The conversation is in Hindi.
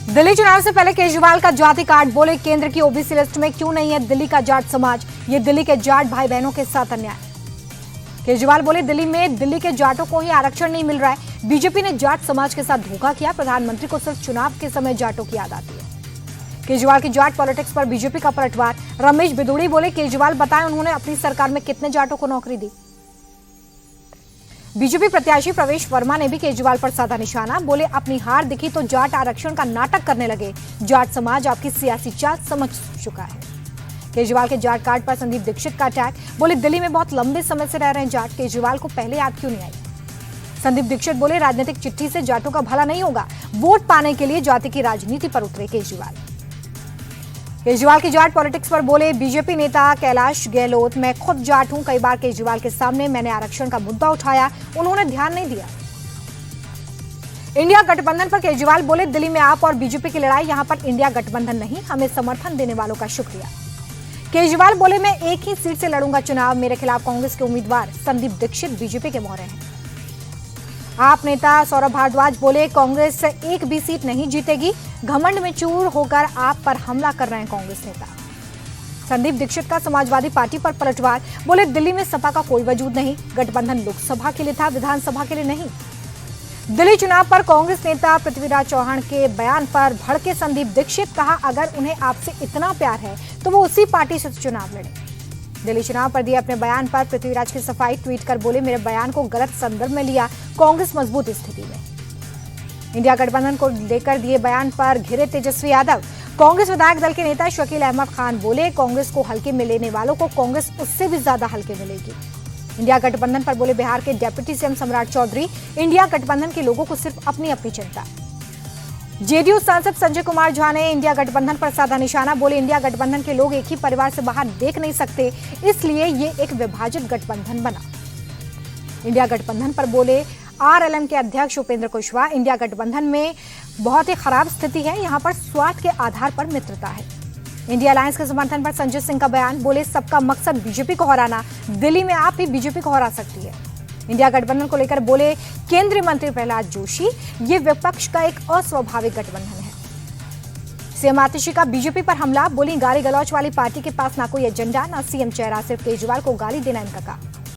दिल्ली चुनाव से पहले केजरीवाल का जाति कार्ड, बोले केंद्र की ओबीसी लिस्ट में क्यों नहीं है दिल्ली का जाट समाज, ये दिल्ली के जाट भाई बहनों के साथ अन्याय। केजरीवाल बोले दिल्ली में दिल्ली के जाटों को ही आरक्षण नहीं मिल रहा है, बीजेपी ने जाट समाज के साथ धोखा किया, प्रधानमंत्री को सिर्फ चुनाव के समय जाटों की याद आती है। केजरीवाल की जाट पॉलिटिक्स पर बीजेपी का पलटवार, रमेश बिदुड़ी बोले केजरीवाल बताएं उन्होंने अपनी सरकार में कितने जाटों को नौकरी दी। बीजेपी प्रत्याशी प्रवेश वर्मा ने भी केजरीवाल पर साधा निशाना, बोले अपनी हार दिखी तो जाट आरक्षण का नाटक करने लगे, जाट समाज आपकी सियासी चाल समझ चुका है। केजरीवाल के जाट कार्ड पर संदीप दीक्षित का अटैक, बोले दिल्ली में बहुत लंबे समय से रह रहे हैं जाट, केजरीवाल को पहले याद क्यों नहीं आई। संदीप दीक्षित बोले राजनीतिक चिट्ठी से जाटों का भला नहीं होगा, वोट पाने के लिए जाति की राजनीति पर उतरे केजरीवाल। केजरीवाल की जाट पॉलिटिक्स पर बोले बीजेपी नेता कैलाश गहलोत, मैं खुद जाट हूं, कई बार केजरीवाल के सामने मैंने आरक्षण का मुद्दा उठाया, उन्होंने ध्यान नहीं दिया। इंडिया गठबंधन पर केजरीवाल बोले दिल्ली में आप और बीजेपी की लड़ाई, यहां पर इंडिया गठबंधन नहीं, हमें समर्थन देने वालों का शुक्रिया। केजरीवाल बोले मैं एक ही सीट से लड़ूंगा चुनाव, मेरे खिलाफ कांग्रेस के उम्मीदवार संदीप दीक्षित बीजेपी के मोहरे हैं। आप नेता सौरभ भारद्वाज बोले कांग्रेस एक भी सीट नहीं जीतेगी, घमंड में चूर होकर आप पर हमला कर रहे हैं कांग्रेस नेता। संदीप दीक्षित का समाजवादी पार्टी पर पलटवार, बोले दिल्ली में सपा का कोई वजूद नहीं, गठबंधन लोकसभा के लिए था, विधानसभा के लिए नहीं। दिल्ली चुनाव पर कांग्रेस नेता पृथ्वीराज चौहान के बयान पर भड़के संदीप दीक्षित, कहा अगर उन्हें आपसे इतना प्यार है तो वो उसी पार्टी से चुनाव लड़े। दिल्ली चुनाव पर दिए अपने बयान पर पृथ्वीराज की सफाई, ट्वीट कर बोले मेरे बयान को गलत संदर्भ में लिया, कांग्रेस मजबूत स्थिति में। इंडिया गठबंधन को लेकर दिए बयान पर घिरे तेजस्वी यादव, कांग्रेस विधायक दल के नेता शकील अहमद खान बोले कांग्रेस को हल्के में लेने वालों को कांग्रेस उससे भी ज्यादा हल्के मिलेगी। इंडिया गठबंधन पर बोले बिहार के डिप्टी सीएम सम्राट चौधरी, इंडिया गठबंधन के लोगों को सिर्फ अपनी अपनी चिंता। जेडीयू सांसद संजय कुमार झा ने इंडिया गठबंधन पर साधा निशाना, बोले इंडिया गठबंधन के लोग एक ही परिवार से बाहर देख नहीं सकते, इसलिए ये एक विभाजित गठबंधन बना। इंडिया गठबंधन पर बोले आरएलएम के अध्यक्ष उपेंद्र कुशवाहा, इंडिया गठबंधन में बहुत ही खराब स्थिति है, यहाँ पर स्वार्थ के आधार पर मित्रता है। इंडिया अलायंस के समर्थन पर संजय सिंह का बयान, बोले सबका मकसद बीजेपी को हराना, दिल्ली में आप ही बीजेपी को हरा सकती है। इंडिया गठबंधन को लेकर बोले केंद्रीय मंत्री प्रहलाद जोशी, ये विपक्ष का एक अस्वाभाविक गठबंधन है। सीएम आतिशी का बीजेपी पर हमला, बोली गाली गलौच वाली पार्टी के पास ना कोई एजेंडा ना सीएम चेहरा, सिर्फ केजरीवाल को गाली देना इनका काम।